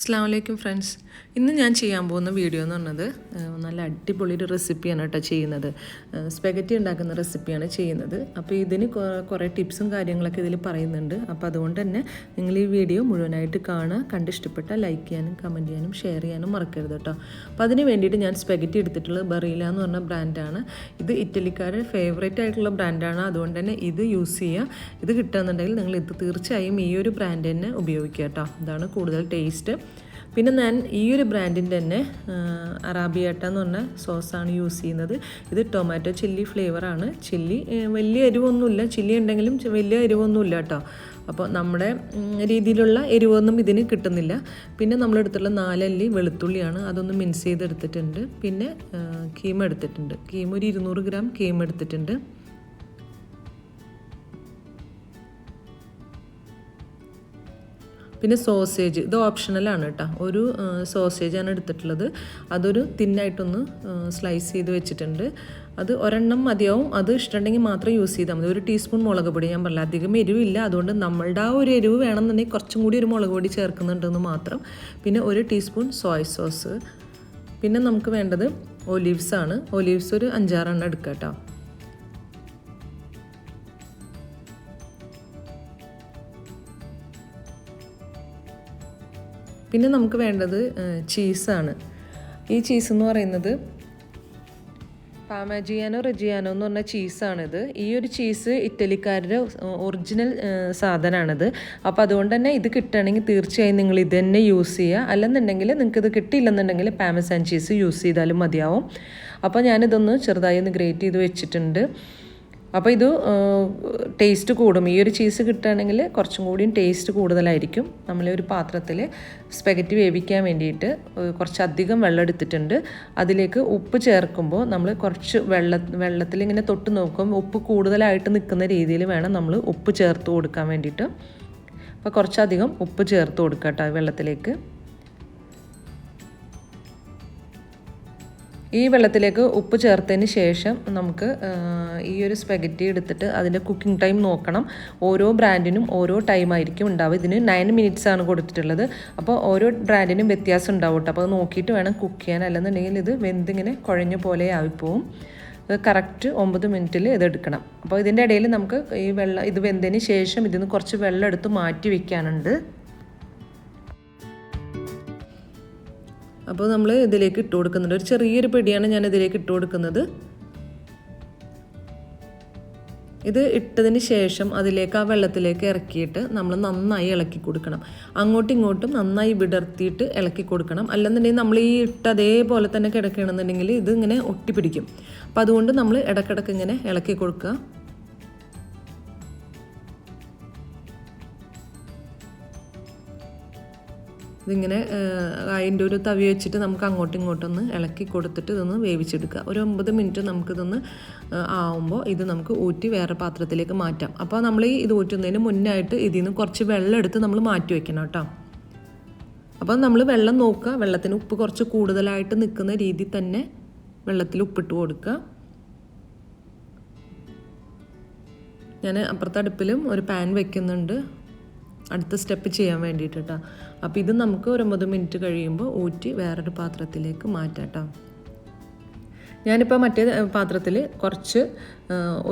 അസ്സലാമു ഫ്രണ്ട്സ്. ഇന്ന് ഞാൻ ചെയ്യാൻ പോകുന്ന വീഡിയോ എന്ന് പറഞ്ഞത് നല്ല അടിപൊളി ഒരു റെസിപ്പിയാണ് കേട്ടോ ചെയ്യുന്നത്. സ്പെഗറ്റി ഉണ്ടാക്കുന്ന റെസിപ്പിയാണ് ചെയ്യുന്നത്. അപ്പോൾ ഇതിന് കുറേ ടിപ്സും കാര്യങ്ങളൊക്കെ ഇതിൽ പറയുന്നുണ്ട്. അപ്പോൾ അതുകൊണ്ട് തന്നെ നിങ്ങൾ ഈ വീഡിയോ മുഴുവനായിട്ട് കാണുക. കണ്ടിഷ്ടപ്പെട്ടാൽ ലൈക്ക് ചെയ്യാനും കമൻറ്റ് ചെയ്യാനും ഷെയർ ചെയ്യാനും മറക്കരുത് കേട്ടോ. അപ്പോൾ അതിന് വേണ്ടിയിട്ട് ഞാൻ സ്പെഗറ്റി എടുത്തിട്ടുള്ളത് ബറീല എന്ന് പറഞ്ഞ ബ്രാൻഡാണ്. ഇത് ഇറ്റലിക്കാരുടെ ഫേവറേറ്റ് ആയിട്ടുള്ള ബ്രാൻഡാണ്. അതുകൊണ്ട് തന്നെ ഇത് യൂസ് ചെയ്യുക. ഇത് കിട്ടുകയെന്നുണ്ടെങ്കിൽ നിങ്ങൾ ഇത് തീർച്ചയായും ഈ ഒരു ബ്രാൻഡ് തന്നെ ഉപയോഗിക്കുക കേട്ടോ. ഇതാണ് കൂടുതൽ ടേസ്റ്റ്. പിന്നെ ഞാൻ ഈ ഒരു ബ്രാൻഡിൻ്റെ തന്നെ അറാബിയാട്ട എന്ന് പറഞ്ഞ സോസാണ് യൂസ് ചെയ്യുന്നത്. ഇത് ടൊമാറ്റോ ചില്ലി ഫ്ലേവറാണ്. ചില്ലി വലിയ എരിവൊന്നുമില്ല, ചില്ലി ഉണ്ടെങ്കിലും വലിയ എരിവൊന്നുമില്ല കേട്ടോ. അപ്പോൾ നമ്മുടെ രീതിയിലുള്ള എരിവൊന്നും ഇതിന് കിട്ടുന്നില്ല. പിന്നെ നമ്മളെടുത്തുള്ള 4 അല്ലി വെളുത്തുള്ളിയാണ്, അതൊന്ന് മിൻസ് ചെയ്തെടുത്തിട്ടുണ്ട്. പിന്നെ കീമ എടുത്തിട്ടുണ്ട്, കീമ ഒരു 200 ഗ്രാം കീമ എടുത്തിട്ടുണ്ട്. പിന്നെ സോസേജ്, ഇത് ഓപ്ഷണലാണ് കേട്ടോ. ഒരു സോസേജാണ് എടുത്തിട്ടുള്ളത്. അതൊരു തിന്നായിട്ടൊന്ന് സ്ലൈസ് ചെയ്ത് വെച്ചിട്ടുണ്ട്. അത് ഒരെണ്ണം മതിയാവും. അത് ഇഷ്ടമുണ്ടെങ്കിൽ മാത്രം യൂസ് ചെയ്താൽ മതി. 1 ടീസ്പൂൺ മുളക് പൊടി, ഞാൻ പറഞ്ഞില്ല അധികം എരിവില്ല, അതുകൊണ്ട് നമ്മളുടെ ആ ഒരു എരിവ് വേണമെന്നുണ്ടെങ്കിൽ കുറച്ചും കൂടി ഒരു മുളക് പൊടി ചേർക്കുന്നുണ്ടെന്ന് മാത്രം. പിന്നെ 1 ടീസ്പൂൺ സോയ് സോസ്. പിന്നെ നമുക്ക് വേണ്ടത് ഒലീവ്സ് ആണ്. ഒലീവ്സ് ഒരു 5-6 എണ്ണം എടുക്കാം കേട്ടോ. പിന്നെ നമുക്ക് വേണ്ടത് ചീസാണ്. ഈ ചീസ് എന്ന് പറയുന്നത് പാമാജിയാനോ റെജിയാനോ എന്ന് പറഞ്ഞ ചീസാണിത്. ഈ ഒരു ചീസ് ഇറ്റലിക്കാരുടെ ഒറിജിനൽ സാധനമാണിത്. അപ്പോൾ അതുകൊണ്ട് തന്നെ ഇത് കിട്ടുകയാണെങ്കിൽ തീർച്ചയായും നിങ്ങൾ ഇത് തന്നെ യൂസ് ചെയ്യുക. അല്ലെന്നുണ്ടെങ്കിൽ നിങ്ങൾക്ക് ഇത് കിട്ടിയില്ലെന്നുണ്ടെങ്കിൽ പാമസാൻ ചീസ് യൂസ് ചെയ്താലും മതിയാവും. അപ്പോൾ ഞാനിതൊന്ന് ചെറുതായി ഒന്ന് ഗ്രേറ്റ് ചെയ്ത് വെച്ചിട്ടുണ്ട്. അപ്പോൾ ഇത് ടേസ്റ്റ് കൂടും. ഈ ഒരു ചീസ് കിട്ടുകയാണെങ്കിൽ കുറച്ചും കൂടിയും ടേസ്റ്റ് കൂടുതലായിരിക്കും. നമ്മളൊരു പാത്രത്തിൽ സ്പെഗറ്റി വേവിക്കാൻ വേണ്ടിയിട്ട് കുറച്ചധികം വെള്ളം എടുത്തിട്ടുണ്ട്. അതിലേക്ക് ഉപ്പ് ചേർക്കുമ്പോൾ നമ്മൾ കുറച്ച് വെള്ളത്തിൽ ഇങ്ങനെ തൊട്ട് നോക്കും. ഉപ്പ് കൂടുതലായിട്ട് നിൽക്കുന്ന രീതിയിൽ വേണം നമ്മൾ ഉപ്പ് ചേർത്ത് കൊടുക്കാൻ വേണ്ടിയിട്ട്. അപ്പോൾ കുറച്ചധികം ഉപ്പ് ചേർത്ത് കൊടുക്കാം കേട്ടോ വെള്ളത്തിലേക്ക്. ഈ വെള്ളത്തിലേക്ക് ഉപ്പ് ചേർത്തതിന് ശേഷം നമുക്ക് ഈ ഒരു സ്പെഗറ്റി എടുത്തിട്ട് അതിൻ്റെ കുക്കിംഗ് ടൈം നോക്കണം. ഓരോ ബ്രാൻഡിനും ഓരോ ടൈമായിരിക്കും ഉണ്ടാവുക. ഇതിന് 9 മിനിറ്റ്സ് ആണ് കൊടുത്തിട്ടുള്ളത്. അപ്പോൾ ഓരോ ബ്രാൻഡിനും വ്യത്യാസം ഉണ്ടാവും കേട്ടോ. അപ്പോൾ അത് നോക്കിയിട്ട് വേണം കുക്ക് ചെയ്യാൻ. അല്ലെന്നുണ്ടെങ്കിൽ ഇത് വെന്തിങ്ങനെ കുഴഞ്ഞ പോലെ ആയിപ്പോവും. കറക്റ്റ് 9 മിനിറ്റിൽ ഇത് എടുക്കണം. അപ്പോൾ ഇതിൻ്റെ ഇടയിൽ നമുക്ക് ഇത് വെന്തതിന് ശേഷം ഇതിന് കുറച്ച് വെള്ളം എടുത്ത് മാറ്റി വയ്ക്കാനുണ്ട്. അപ്പോൾ നമ്മൾ ഇതിലേക്ക് ഇട്ട് കൊടുക്കുന്നുണ്ട്. ഒരു ചെറിയൊരു പിടിയാണ് ഞാൻ ഇതിലേക്ക് ഇട്ട് കൊടുക്കുന്നത്. ഇത് ഇട്ടതിന് ശേഷം അതിലേക്ക് ആ വെള്ളത്തിലേക്ക് ഇറക്കിയിട്ട് നമ്മൾ നന്നായി ഇളക്കി കൊടുക്കണം. അങ്ങോട്ടും ഇങ്ങോട്ടും നന്നായി വിടർത്തിയിട്ട് ഇളക്കി കൊടുക്കണം. അല്ലെന്നുണ്ടെങ്കിൽ നമ്മൾ ഈ ഇട്ട് അതേപോലെ തന്നെ കിടക്കുകയാണെന്നുണ്ടെങ്കിൽ ഇത് ഇങ്ങനെ ഒട്ടിപ്പിടിക്കും. അപ്പോൾ അതുകൊണ്ട് നമ്മൾ ഇടയ്ക്കിടയ്ക്ക് ഇങ്ങനെ ഇളക്കി കൊടുക്കുക. ഇതിങ്ങനെ അതിൻ്റെ ഒരു തവി വെച്ചിട്ട് നമുക്ക് അങ്ങോട്ടും ഇങ്ങോട്ടൊന്ന് ഇളക്കി കൊടുത്തിട്ട് ഇതൊന്ന് വേവിച്ചെടുക്കുക. ഒരു 9 മിനിറ്റ് നമുക്കിതൊന്ന് ആവുമ്പോൾ ഇത് നമുക്ക് ഊറ്റി വേറെ പാത്രത്തിലേക്ക് മാറ്റാം. അപ്പോൾ നമ്മൾ ഇത് ഊറ്റുന്നതിന് മുന്നായിട്ട് ഇതിൽ നിന്ന് കുറച്ച് വെള്ളം എടുത്ത് നമ്മൾ മാറ്റി വയ്ക്കണം കേട്ടോ. അപ്പോൾ നമ്മൾ വെള്ളം നോക്കുക. വെള്ളത്തിന് ഉപ്പ് കുറച്ച് കൂടുതലായിട്ട് നിൽക്കുന്ന രീതിയിൽ തന്നെ വെള്ളത്തിൽ ഉപ്പിട്ട് കൊടുക്കുക. ഞാൻ അപ്പുറത്തെ അടുപ്പിലും ഒരു പാൻ വെക്കുന്നുണ്ട് അടുത്ത സ്റ്റെപ്പ് ചെയ്യാൻ വേണ്ടിയിട്ട് കേട്ടോ. അപ്പോൾ ഇത് നമുക്ക് ഒരു 9 മിനിറ്റ് കഴിയുമ്പോൾ ഊറ്റി വേറൊരു പാത്രത്തിലേക്ക് മാറ്റാം കേട്ടോ. ഞാനിപ്പോൾ മറ്റേ പാത്രത്തിൽ കുറച്ച്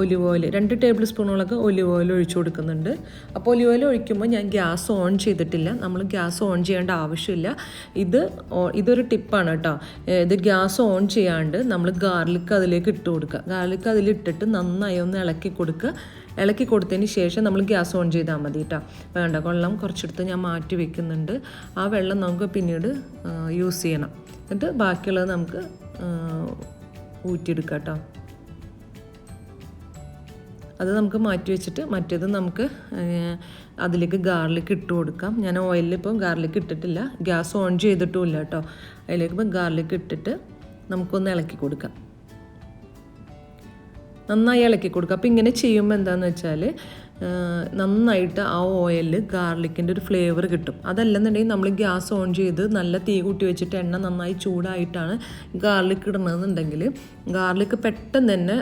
ഒലിവ് ഓയിൽ 2 ടേബിൾ സ്പൂണുകളൊക്കെ ഒലിവ് ഓയിൽ ഒഴിച്ചു കൊടുക്കുന്നുണ്ട്. അപ്പോൾ ഒലിവ് ഓയിൽ ഒഴിക്കുമ്പോൾ ഞാൻ ഗ്യാസ് ഓൺ ചെയ്തിട്ടില്ല. നമ്മൾ ഗ്യാസ് ഓൺ ചെയ്യേണ്ട ആവശ്യമില്ല. ഇതൊരു ടിപ്പാണ് കേട്ടോ. ഇത് ഗ്യാസ് ഓൺ ചെയ്യാണ്ട് നമ്മൾ ഗാർലിക് അതിലേക്ക് ഇട്ട് കൊടുക്കുക. ഗാർലിക് അതിലിട്ടിട്ട് നന്നായി ഒന്ന് ഇളക്കി കൊടുക്കുക. ഇളക്കി കൊടുത്തതിന് ശേഷം നമ്മൾ ഗ്യാസ് ഓൺ ചെയ്താൽ മതി കേട്ടോ. വേണ്ട, വെള്ളം കുറച്ചെടുത്ത് ഞാൻ മാറ്റി വെക്കുന്നുണ്ട്. ആ വെള്ളം നമുക്ക് പിന്നീട് യൂസ് ചെയ്യണം. എന്നിട്ട് ബാക്കിയുള്ളത് നമുക്ക് ഊറ്റിയെടുക്കാം കേട്ടോ. അത് നമുക്ക് മാറ്റി വെച്ചിട്ട് മറ്റേത് നമുക്ക് അതിലേക്ക് ഗാർലിക് ഇട്ട് കൊടുക്കാം. ഞാൻ ഓയിലിൽ ഇപ്പോൾ ഗാർലിക് ഇട്ടിട്ടില്ല, ഗ്യാസ് ഓൺ ചെയ്തിട്ടുമില്ല കേട്ടോ. അതിലേക്ക് ഇപ്പോൾ ഗാർലിക് ഇട്ടിട്ട് നമുക്കൊന്ന് ഇളക്കി കൊടുക്കാം. നന്നായി ഇളക്കി കൊടുക്കുക. അപ്പോൾ ഇങ്ങനെ ചെയ്യുമ്പോൾ എന്താണെന്ന് വെച്ചാൽ നന്നായിട്ട് ആ ഓയിലിൽ ഗാർലിക്കിൻ്റെ ഒരു ഫ്ലേവർ കിട്ടും. അതല്ലെന്നുണ്ടെങ്കിൽ നമ്മൾ ഗ്യാസ് ഓൺ ചെയ്ത് നല്ല തീ കൂട്ടി വെച്ചിട്ട് എണ്ണ നന്നായി ചൂടായിട്ടാണ് ഗാർലിക് ഇടണമെന്നുണ്ടെങ്കിൽ ഗാർലിക്ക് പെട്ടെന്ന് തന്നെ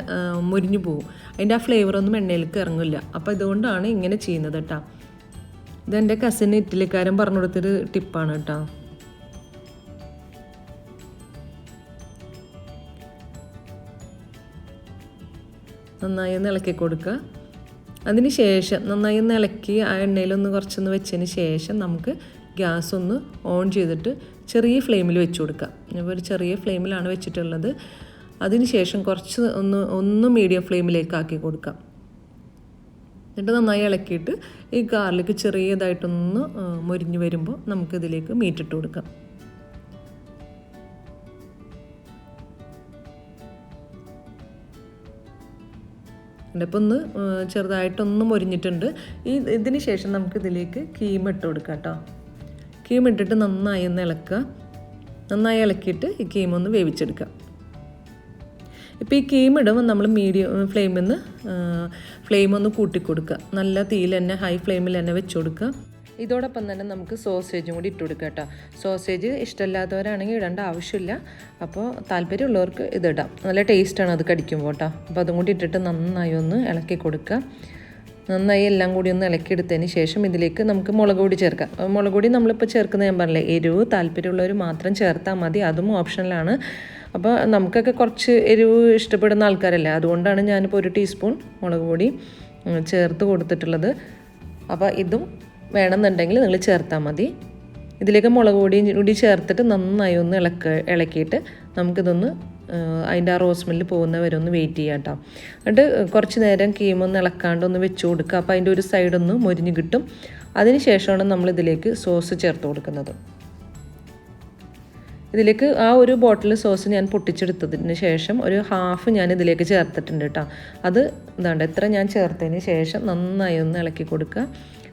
മുരിഞ്ഞു പോകും. അതിൻ്റെ ആ ഫ്ലേവറൊന്നും എണ്ണയിലേക്ക് ഇറങ്ങില്ല. അപ്പോൾ ഇതുകൊണ്ടാണ് ഇങ്ങനെ ചെയ്യുന്നത് കേട്ടോ. ഇതെൻ്റെ കസിന് ഇറ്റലിക്കാരൻ പറഞ്ഞു കൊടുത്തൊരു ടിപ്പാണ് കേട്ടോ. നന്നായി ഒന്ന് ഇളക്കി കൊടുക്കുക. അതിന് ശേഷം നന്നായി ഒന്ന് ഇളക്കി ആ എണ്ണയിലൊന്ന് കുറച്ചൊന്ന് വെച്ചതിന് ശേഷം നമുക്ക് ഗ്യാസ് ഒന്ന് ഓൺ ചെയ്തിട്ട് ചെറിയ ഫ്ലെയിമിൽ വെച്ച് കൊടുക്കാം. ഇപ്പോൾ ഒരു ചെറിയ ഫ്ലെയിമിലാണ് വെച്ചിട്ടുള്ളത്. അതിന് ശേഷം കുറച്ച് ഒന്ന് മീഡിയം ഫ്ലെയിമിലേക്ക് ആക്കി കൊടുക്കാം. എന്നിട്ട് നന്നായി ഇളക്കിയിട്ട് ഈ ഗാർലിക് ചെറിയതായിട്ടൊന്ന് മൊരിഞ്ഞ് വരുമ്പോൾ നമുക്കിതിലേക്ക് മീറ്റ് ഇട്ട് കൊടുക്കാം. ഇപ്പോൾ ഒന്ന് ചെറുതായിട്ടൊന്ന് മൊരിഞ്ഞിട്ടുണ്ട്. ഇതിന് ശേഷം നമുക്കിതിലേക്ക് കീമ ഇട്ട് കൊടുക്കാം കേട്ടോ. കീമ ഇട്ടിട്ട് നന്നായി ഒന്ന് ഇളക്കുക. നന്നായി ഇളക്കിയിട്ട് ഈ കീമ ഒന്ന് വേവിച്ചെടുക്കുക. ഇപ്പോൾ ഈ കീമ ഇടുമ്പോൾ നമ്മൾ മീഡിയം ഫ്ലെയിമിൽ നിന്ന് ഫ്ലെയിം ഒന്ന് കൂട്ടിക്കൊടുക്കുക. നല്ല തീയിൽ തന്നെ ഹൈ ഫ്ലെയിമിൽ തന്നെ വെച്ച് കൊടുക്കുക. ഇതോടൊപ്പം തന്നെ നമുക്ക് സോസേജും കൂടി ഇട്ട് കൊടുക്കുക കേട്ടോ. സോസേജ് ഇഷ്ടമില്ലാത്തവരാണെങ്കിൽ ഇടേണ്ട ആവശ്യമില്ല. അപ്പോൾ താല്പര്യമുള്ളവർക്ക് ഇതിടാം. നല്ല ടേസ്റ്റാണ് അത് കടിക്കുമ്പോൾ കേട്ടോ. അപ്പോൾ അതും കൂടി ഇട്ടിട്ട് നന്നായി ഒന്ന് ഇളക്കി കൊടുക്കുക. നന്നായി എല്ലാം കൂടി ഒന്ന് ഇളക്കിയെടുത്തതിന് ശേഷം ഇതിലേക്ക് നമുക്ക് മുളക് പൊടി ചേർക്കാം. മുളക് പൊടി നമ്മളിപ്പോൾ ചേർക്കുന്നത് ഞാൻ പറഞ്ഞില്ലേ, എരിവ് താല്പര്യമുള്ളവർ മാത്രം ചേർത്താൽ മതി. അതും ഓപ്ഷനിലാണ്. അപ്പോൾ നമുക്കൊക്കെ കുറച്ച് എരിവ് ഇഷ്ടപ്പെടുന്ന ആൾക്കാരല്ലേ, അതുകൊണ്ടാണ് ഞാനിപ്പോൾ 1 ടീസ്പൂൺ മുളക് പൊടി ചേർത്ത് കൊടുത്തിട്ടുള്ളത്. അപ്പോൾ ഇതും വേണമെന്നുണ്ടെങ്കിൽ നിങ്ങൾ ചേർത്താൽ മതി. ഇതിലേക്ക് മുളക് പൊടിയും കൂടി ചേർത്തിട്ട് നന്നായി ഒന്ന് ഇളക്കിയിട്ട് നമുക്കിതൊന്ന് അതിൻ്റെ ആ റോസ് സ്മെല്ല് പോകുന്ന വരെ ഒന്ന് വെയിറ്റ് ചെയ്യാം കേട്ടോ. എന്നിട്ട് കുറച്ച് നേരം കീമൊന്ന് ഇളക്കാണ്ട് ഒന്ന് വെച്ച് കൊടുക്കുക. അപ്പോൾ അതിൻ്റെ ഒരു സൈഡൊന്ന് മൊരിഞ്ഞ് കിട്ടും. അതിന് ശേഷമാണ് നമ്മളിതിലേക്ക് സോസ് ചേർത്ത് കൊടുക്കുന്നത്. ഇതിലേക്ക് ആ ഒരു ബോട്ടിൽ സോസ് ഞാൻ പൊട്ടിച്ചെടുത്തതിന് ശേഷം ഒരു ഹാഫ് ഞാൻ ഇതിലേക്ക് ചേർത്തിട്ടുണ്ട് കേട്ടോ. അത് ഇതാണ്ട് എത്ര ഞാൻ ചേർത്തതിന് ശേഷം നന്നായി ഒന്ന് ഇളക്കി കൊടുക്കുക.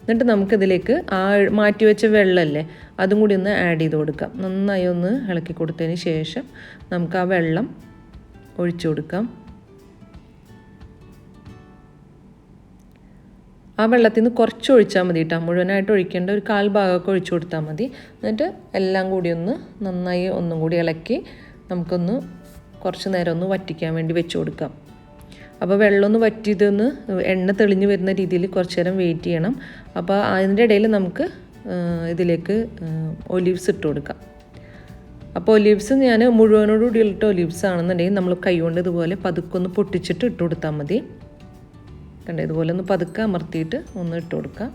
എന്നിട്ട് നമുക്കിതിലേക്ക് ആ മാറ്റി വെച്ച വെള്ളമല്ലേ, അതും കൂടി ഒന്ന് ആഡ് ചെയ്ത് കൊടുക്കാം. നന്നായി ഒന്ന് ഇളക്കി കൊടുത്തതിന് ശേഷം നമുക്ക് ആ വെള്ളം ഒഴിച്ചു കൊടുക്കാം. ആ വെള്ളത്തിൽ നിന്ന് കുറച്ച് ഒഴിച്ചാൽ മതി കേട്ടോ. മുഴുവനായിട്ട് ഒഴിക്കേണ്ട, ഒരു 1/4 ഭാഗമൊക്കെ ഒഴിച്ചു കൊടുത്താൽ മതി. എന്നിട്ട് എല്ലാം കൂടി ഒന്ന് നന്നായി ഒന്നും കൂടി ഇളക്കി നമുക്കൊന്ന് കുറച്ച് നേരം ഒന്ന് വറ്റിക്കാൻ വേണ്ടി വെച്ച് കൊടുക്കാം. അപ്പോൾ വെള്ളമൊന്ന് വറ്റിയതൊന്ന് എണ്ണ തെളിഞ്ഞ് വരുന്ന രീതിയിൽ കുറച്ച് നേരം വെയിറ്റ് ചെയ്യണം. അപ്പോൾ അതിൻ്റെ ഇടയിൽ നമുക്ക് ഇതിലേക്ക് ഒലീവ്സ് ഇട്ട് കൊടുക്കാം. അപ്പോൾ ഒലീവ്സ് ഞാൻ മുഴുവനോടുകൂടി ഇട്ട ഒലീവ്സ് ആണെന്നുണ്ടെങ്കിൽ നമ്മൾ കൈകൊണ്ട് ഇതുപോലെ പതുക്കൊന്ന് പൊട്ടിച്ചിട്ട് ഇട്ട് കൊടുത്താൽ മതി. കണ്ടേ, ഇതുപോലെ ഒന്ന് പതുക്കെ അമർത്തിയിട്ട് ഒന്ന് ഇട്ട് കൊടുക്കുക.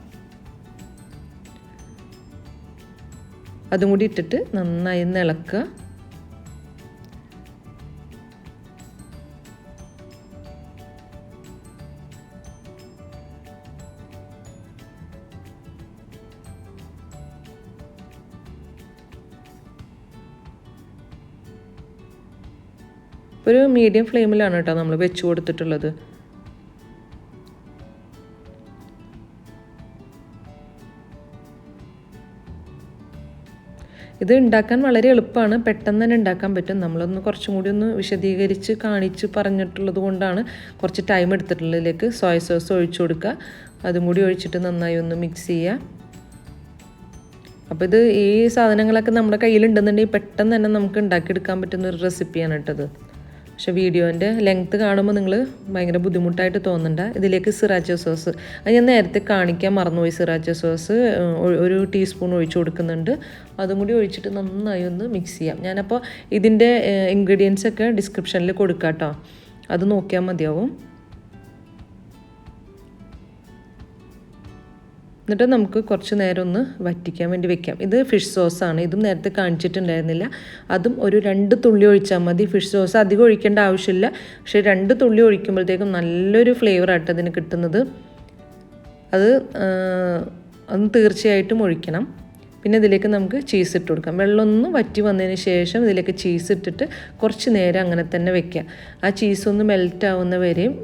അതും കൂടി ഇട്ടിട്ട് നന്നായി ഒന്ന് ഇളക്കുക. ഒരു മീഡിയം ഫ്ലെയിമിലാണ് കേട്ടോ നമ്മൾ വെച്ച് കൊടുത്തിട്ടുള്ളത്. ഇത് ഉണ്ടാക്കാൻ വളരെ എളുപ്പമാണ്, പെട്ടെന്ന് തന്നെ ഉണ്ടാക്കാൻ പറ്റും. നമ്മളൊന്ന് കുറച്ചും കൂടി ഒന്ന് വിശദീകരിച്ച് കാണിച്ച് പറഞ്ഞിട്ടുള്ളത് കൊണ്ടാണ് കുറച്ച് ടൈം എടുത്തിട്ടുള്ളത്. ഇതിലേക്ക് സോയ സോസ് ഒഴിച്ചു കൊടുക്കുക. അതും കൂടി ഒഴിച്ചിട്ട് നന്നായി ഒന്ന് മിക്സ് ചെയ്യുക. അപ്പോൾ ഇത് ഈ സാധനങ്ങളൊക്കെ നമ്മുടെ കയ്യിലുണ്ടെന്നുണ്ടെങ്കിൽ പെട്ടെന്ന് തന്നെ നമുക്ക് ഉണ്ടാക്കിയെടുക്കാൻ പറ്റുന്ന ഒരു റെസിപ്പിയാണ് കേട്ടത്. പക്ഷേ വീഡിയോൻ്റെ ലെങ്ത്ത് കാണുമ്പോൾ നിങ്ങൾ ഭയങ്കര ബുദ്ധിമുട്ടായിട്ട് തോന്നണ്ട. ഇതിലേക്ക് സിറാച്ച സോസ്, അത് ഞാൻ നേരത്തെ കാണിക്കാൻ മറന്നുപോയി. സിറാച്ച സോസ് 1 ടീസ്പൂൺ ഒഴിച്ച് കൊടുക്കുന്നുണ്ട്. അതും കൂടി ഒഴിച്ചിട്ട് നന്നായി ഒന്ന് മിക്സ് ചെയ്യാം. ഞാനപ്പോൾ ഇതിൻ്റെ ഇൻഗ്രീഡിയൻസ് ഒക്കെ ഡിസ്ക്രിപ്ഷനിൽ കൊടുക്കാം കേട്ടോ, അത് നോക്കിയാൽ മതിയാവും. എന്നിട്ട് നമുക്ക് കുറച്ച് നേരം ഒന്ന് വറ്റിക്കാൻ വേണ്ടി വെക്കാം. ഇത് ഫിഷ് സോസാണ്. ഇതും നേരത്തെ കാണിച്ചിട്ടുണ്ടായിരുന്നില്ല. അതും ഒരു 2 തുള്ളി ഒഴിച്ചാൽ മതി. ഫിഷ് സോസ് അധികം ഒഴിക്കേണ്ട ആവശ്യമില്ല. പക്ഷേ 2 തുള്ളി ഒഴിക്കുമ്പോഴത്തേക്കും നല്ലൊരു ഫ്ലേവറായിട്ട് അതിന് കിട്ടുന്നത്. അത് തീർച്ചയായിട്ടും ഒഴിക്കണം. പിന്നെ ഇതിലേക്ക് നമുക്ക് ചീസ് ഇട്ട് കൊടുക്കാം. വെള്ളം ഒന്ന് വറ്റി വന്നതിന് ശേഷം ഇതിലേക്ക് ചീസ് ഇട്ടിട്ട് കുറച്ച് നേരം അങ്ങനെ തന്നെ വെക്കുക. ആ ചീസ് ഒന്ന് മെൽറ്റ് ആവുന്ന വരെയും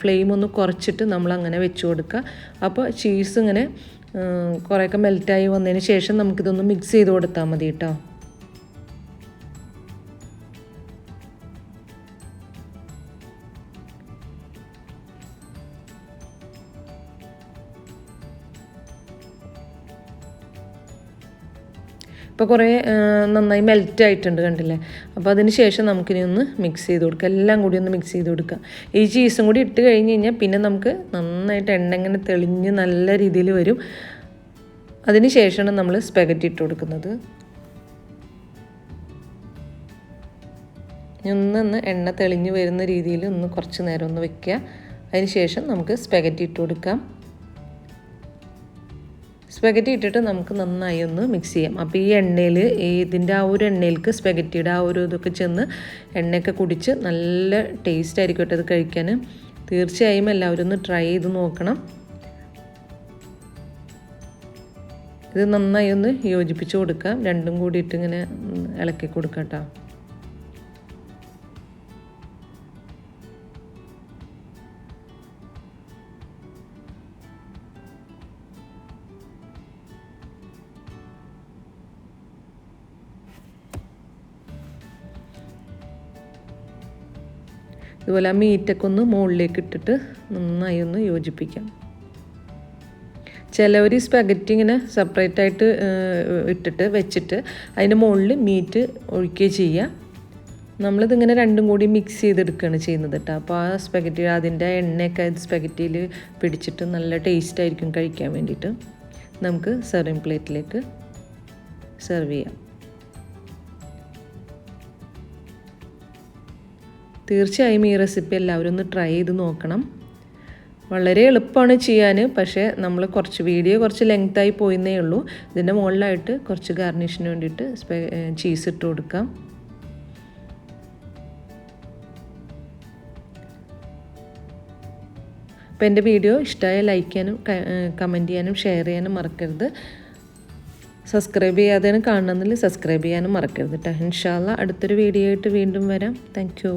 ഫ്ലെയിം ഒന്ന് കുറച്ചിട്ട് നമ്മൾ അങ്ങനെ വെച്ച് കൊടുക്കുക. അപ്പോൾ ചീസ് ഇങ്ങനെ കുറേയൊക്കെ മെൽറ്റായി വന്നതിന് ശേഷം നമുക്കിതൊന്ന് മിക്സ് ചെയ്ത് കൊടുത്താൽ മതി കേട്ടോ. ഇപ്പോൾ കുറേ നന്നായി മെൽറ്റ് ആയിട്ടുണ്ട്, കണ്ടില്ലേ? അപ്പോൾ അതിന് ശേഷം നമുക്കിനി ഒന്ന് മിക്സ് ചെയ്ത് കൊടുക്കുക. എല്ലാം കൂടി ഒന്ന് മിക്സ് ചെയ്ത് കൊടുക്കുക. ഈ ചീസും കൂടി ഇട്ട് കഴിഞ്ഞ് കഴിഞ്ഞാൽ പിന്നെ നമുക്ക് നന്നായിട്ട് എണ്ണ ഇങ്ങനെ തെളിഞ്ഞ് നല്ല രീതിയിൽ വരും. അതിന് ശേഷമാണ് നമ്മൾ സ്പെഗറ്റി ഇട്ട് കൊടുക്കുന്നത്. ഒന്ന് എണ്ണ തെളിഞ്ഞ് വരുന്ന രീതിയിൽ ഒന്ന് കുറച്ച് നേരം ഒന്ന് വെക്കുക. അതിന് ശേഷം നമുക്ക് സ്പെഗറ്റി ഇട്ട് കൊടുക്കാം. സ്പെഗറ്റി ഇട്ടിട്ട് നമുക്ക് നന്നായി ഒന്ന് മിക്സ് ചെയ്യാം. അപ്പോൾ ഈ എണ്ണയിൽ ഇതിൻ്റെ ആ ഒരു എണ്ണയിലേക്ക് സ്പെഗറ്റിയുടെ ആ ഒരു ഇതൊക്കെ ചെന്ന് എണ്ണയൊക്കെ കുടിച്ച് നല്ല ടേസ്റ്റ് ആയിരിക്കും അത് കഴിക്കാൻ. തീർച്ചയായും എല്ലാവരും ഒന്ന് ട്രൈ ചെയ്ത് നോക്കണം. ഇത് നന്നായി ഒന്ന് യോജിപ്പിച്ച് കൊടുക്കാം. രണ്ടും കൂടിയിട്ട് ഇങ്ങനെ ഇളക്കി കൊടുക്കാം കേട്ടോ. ഇതുപോലെ ആ മീറ്റൊക്കെ ഒന്ന് മുകളിലേക്ക് ഇട്ടിട്ട് നന്നായി ഒന്ന് യോജിപ്പിക്കാം. ചിലവർ ഈ സ്പെഗറ്റി ഇങ്ങനെ സെപ്പറേറ്റ് ആയിട്ട് ഇട്ടിട്ട് വെച്ചിട്ട് അതിൻ്റെ മുകളിൽ മീറ്റ് ഒഴിക്കുകയും ചെയ്യുക. നമ്മളിതിങ്ങനെ രണ്ടും കൂടി മിക്സ് ചെയ്തെടുക്കുകയാണ് ചെയ്യുന്നത് കേട്ടോ. അപ്പോൾ ആ സ്പെഗറ്റി അതിൻ്റെ എണ്ണയൊക്കെ സ്പെഗറ്റിയിൽ പിടിച്ചിട്ട് നല്ല ടേസ്റ്റ് ആയിരിക്കും കഴിക്കാൻ വേണ്ടിയിട്ട്. നമുക്ക് സെർവിങ് പ്ലേറ്റിലേക്ക് സെർവ് ചെയ്യാം. തീർച്ചയായും ഈ റെസിപ്പി എല്ലാവരും ഒന്ന് ട്രൈ ചെയ്ത് നോക്കണം. വളരെ എളുപ്പമാണ് ചെയ്യാൻ. പക്ഷേ നമ്മൾ കുറച്ച് ലെങ്തായി പോയെന്നേ ഉള്ളൂ. ഇതിൻ്റെ മുകളിലായിട്ട് കുറച്ച് ഗാർണിഷിന് വേണ്ടിയിട്ട് ചീസ് ഇട്ട് കൊടുക്കാം. അപ്പോൾ എൻ്റെ വീഡിയോ ഇഷ്ടമായ ലൈക്ക് ചെയ്യാനും കമൻറ്റ് ചെയ്യാനും ഷെയർ ചെയ്യാനും മറക്കരുത്. സബ്സ്ക്രൈബ് ചെയ്യാതെയാണ് കാണണമെന്നില്ല സബ്സ്ക്രൈബ് ചെയ്യാനും മറക്കരുത് കേട്ടോ. ഇൻഷാ അല്ലാഹ് അടുത്തൊരു വീഡിയോ ആയിട്ട് വീണ്ടും വരാം. Thank you.